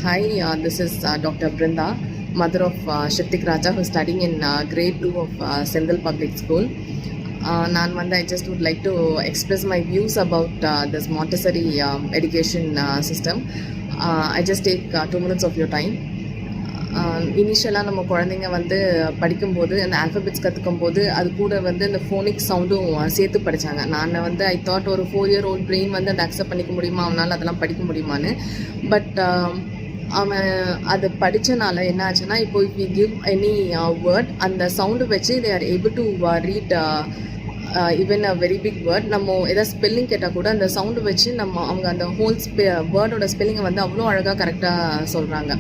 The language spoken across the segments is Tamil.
Hi, this is Dr. Brinda, mother of Shritik Raja, who is studying in grade 2 of Sendal Public School. I just would like to express my views about this Montessori education system. I just take 2 minutes of your time. இனிஷியலாக நம்ம குழந்தைங்க வந்து படிக்கும்போது அந்த ஆல்ஃபபெட்ஸ் கற்றுக்கும்போது அது கூட வந்து இந்த ஃபோனிக் சவுண்டும் சேர்த்து படித்தாங்க. நான் வந்து ஐ தாட் ஒரு 4-year-old பிரெயின் வந்து அதை அக்செப்ட் பண்ணிக்க முடியுமா, அவனால் அதெல்லாம் படிக்க முடியுமான்னு. பட் அவன் அதை படித்தனால என்ன ஆச்சுன்னா, இப்போ if we give any word அந்த சவுண்டு வச்சு they are able to read even a very big word. நம்ம எதாவது ஸ்பெல்லிங் கேட்டால் கூட அந்த சவுண்டு வச்சு அவங்க அந்த ஹோல் வேர்டோட ஸ்பெல்லிங்கை வந்து அவ்வளோ அழகாக கரெக்டாக சொல்கிறாங்க.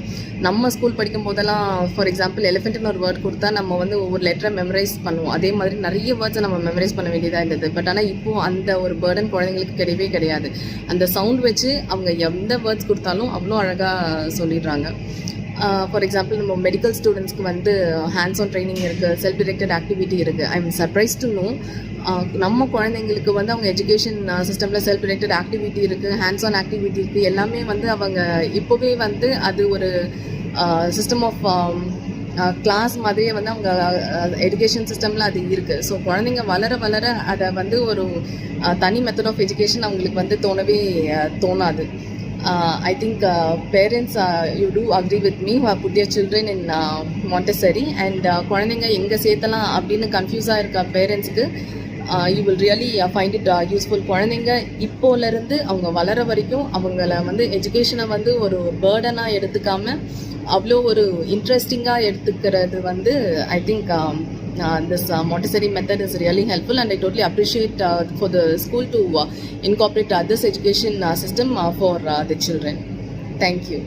நம்ம ஸ்கூல் படிக்கும் போதெல்லாம் ஃபார் எக்ஸாம்பிள் எலிஃபென்ட்னு ஒரு வேர்ட் கொடுத்தா நம்ம வந்து ஒவ்வொரு லெட்டரை மெமரைஸ் பண்ணுவோம். அதே மாதிரி நிறைய வேர்ட்ஸை நம்ம மெமரைஸ் பண்ண வேண்டியதாக இருந்தது. பட் ஆனால் இப்போது அந்த ஒரு பேர்டன் குழந்தைங்களுக்கு கிடையவே கிடையாது. அந்த சவுண்ட் வச்சு அவங்க எந்த வேர்ட்ஸ் கொடுத்தாலும் அவ்வளோ அழகாக சொல்லிடுறாங்க. ஃபார் எக்ஸாம்பிள் நம்ம மெடிக்கல் ஸ்டூடெண்ட்ஸ்க்கு வந்து ஹேண்ட்ஸ் ஆன் ட்ரைனிங் இருக்குது, செல்ஃப் டிரெக்டட் ஆக்டிவிட்டி இருக்குது. I am surprise to know நம்ம குழந்தைங்களுக்கு வந்து அவங்க எஜுகேஷன் சிஸ்டமில் செல்ஃப் டிரெக்டட் ஆக்டிவிட்டி இருக்குது, ஹேண்ட்ஸ் ஆன் ஆக்டிவிட்டி இருக்குது. எல்லாமே வந்து அவங்க இப்போவே வந்து அது ஒரு சிஸ்டம் ஆஃப் கிளாஸ் மாதிரியே வந்து அவங்க எஜுகேஷன் சிஸ்டமில் அது இருக்குது. ஸோ குழந்தைங்க வளர வளர அதை வந்து ஒரு தனி மெத்தட் ஆஃப் எஜுகேஷன் அவங்களுக்கு வந்து தோணவே தோணாது. I think parents, you do agree with me, who have put their children in Montessori, and குழந்தைங்க எங்கே சேர்த்தலாம் அப்படின்னு கன்ஃபியூஸாக இருக்க பேரண்ட்ஸ்க்கு you will really find it useful. குழந்தைங்க இப்போலேருந்து அவங்க வளர வரைக்கும் அவங்கள வந்து எஜுகேஷனை வந்து ஒரு பேர்டனாக எடுத்துக்காமல் அவ்வளோ ஒரு இன்ட்ரெஸ்டிங்காக எடுத்துக்கிறது வந்து I think this Montessori method is really helpful, and I totally appreciate for the school to incorporate this education system for the children. Thank you.